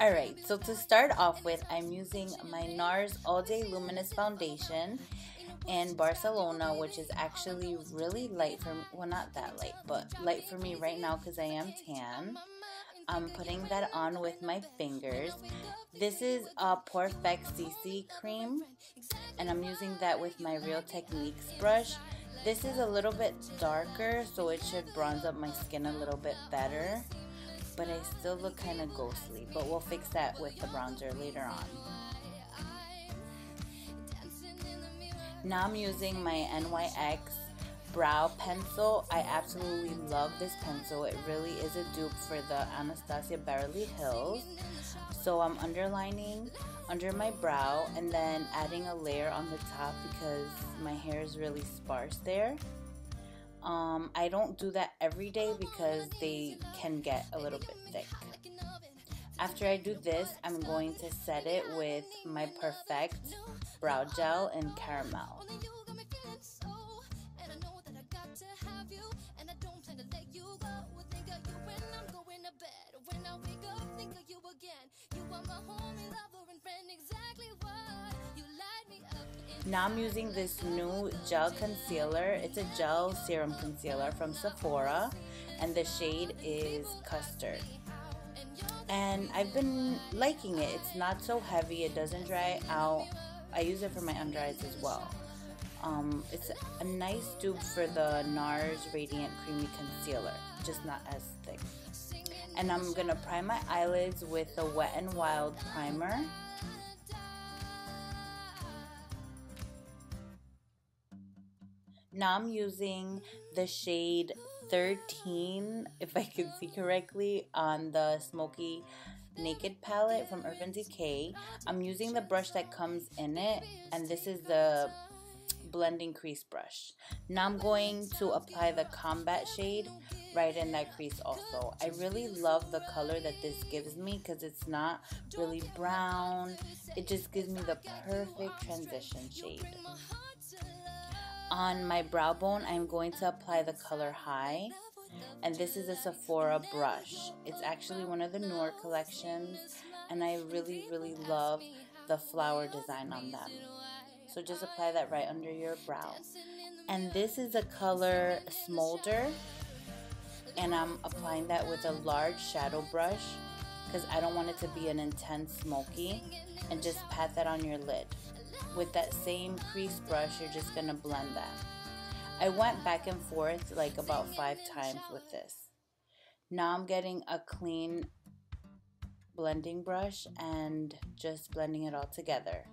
Alright, so to start off with, I'm using my NARS All Day Luminous Foundation in Barcelona, which is actually really light for me. Well, not that light, but light for me right now because I am tan. I'm putting that on with my fingers. This is a Perfect CC cream, and I'm using that with my Real Techniques brush. This is a little bit darker, so it should bronze up my skin a little bit better, but I still look kind of ghostly, but we'll fix that with the bronzer later on. Now I'm using my NYX brow pencil. I absolutely love this pencil. It really is a dupe for the Anastasia Beverly Hills. So I'm underlining under my brow and then adding a layer on the top because my hair is really sparse there. I don't do that every day because they can get a little bit thick. After I do this, I'm going to set it with my Perfect brow gel in caramel. Now I'm using this new gel concealer. It's a gel serum concealer from Sephora, and the shade is Custard. And I've been liking it. It's not so heavy, it doesn't dry out. I use it for my under eyes as well. It's a nice dupe for the NARS Radiant Creamy Concealer, just not as thick. And I'm gonna prime my eyelids with the Wet n Wild primer. Now I'm using the shade 13, if I can see correctly, on the Smoky Naked palette from Urban Decay. I'm using the brush that comes in it, and this is the blending crease brush. Now I'm going to apply the Combat shade right in that crease also. I really love the color that this gives me because it's not really brown. It just gives me the perfect transition shade. On my brow bone, I'm going to apply the color High, and this is a Sephora brush. It's actually one of the newer collections, and I really love the flower design on them. So just apply that right under your brow. And this is the color Smolder, and I'm applying that with a large shadow brush because I don't want it to be an intense smoky, and just pat that on your lid. With that same crease brush, you're just gonna blend that. I went back and forth like about 5 times with this. Now I'm getting a clean blending brush and just blending it all together.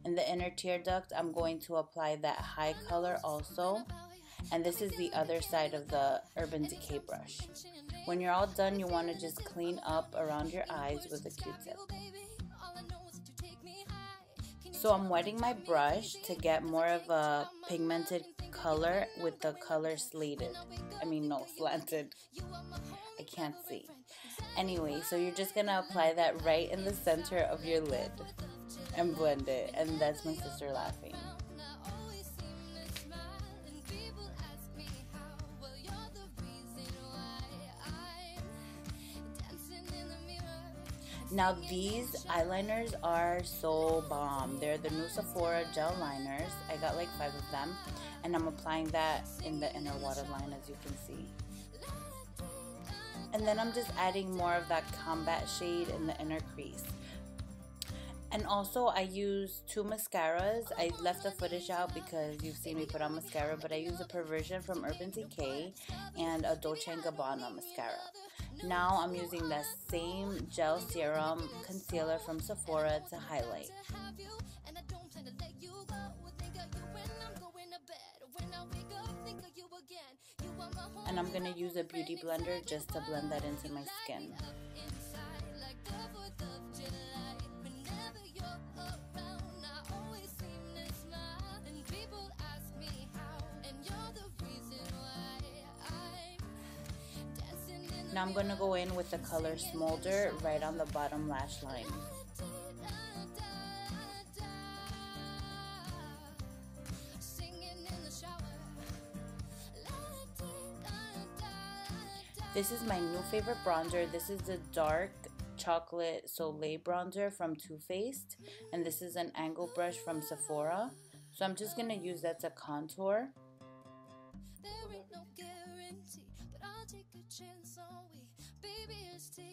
In the inner tear duct, I'm going to apply that high color also. And this is the other side of the Urban Decay brush. When you're all done, you want to just clean up around your eyes with a Q-tip. So I'm wetting my brush to get more of a pigmented color with the color Slanted. I can't see. Anyway, so you're just gonna apply that right in the center of your lid and blend it. And that's my sister laughing. Now these eyeliners are so bomb. They're the new Sephora gel liners. I got like 5 of them, and I'm applying that in the inner waterline, as you can see. And then I'm just adding more of that Combat shade in the inner crease. And also I use 2 mascaras. I left the footage out because you've seen me put on mascara, but I use a Perversion from Urban Decay and a Dolce & Gabbana mascara. Now I'm using the same gel serum concealer from Sephora to highlight. And I'm going to use a beauty blender just to blend that into my skin. Now I'm going to go in with the color Smolder right on the bottom lash line. This is my new favorite bronzer. This is the dark chocolate Soleil bronzer from Too Faced, and this is an angle brush from Sephora. So I'm just gonna use that to contour.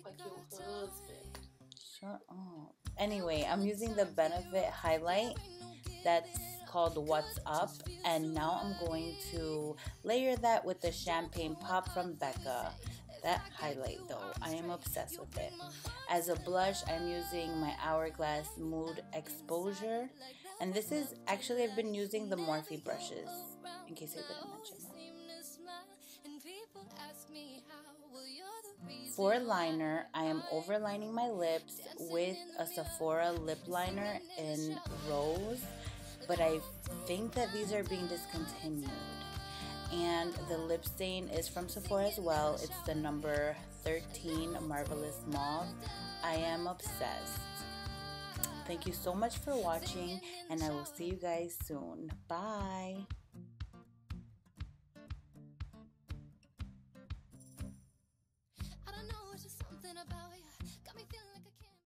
Like your husband. Shut up. Anyway, I'm using the Benefit highlight that's called What's Up, and now I'm going to layer that with the Champagne Pop from Becca. That highlight though, I am obsessed with it. As a blush, I'm using my Hourglass Mood Exposure, and this is actually, I've been using the Morphe brushes, in case I didn't mention that. For liner, I am overlining my lips with a Sephora lip liner in Rose, but I think that these are being discontinued. And the lip stain is from Sephora as well. It's the number 13 Marvelous Mauve. I am obsessed. Thank you so much for watching, and I will see you guys soon. Bye!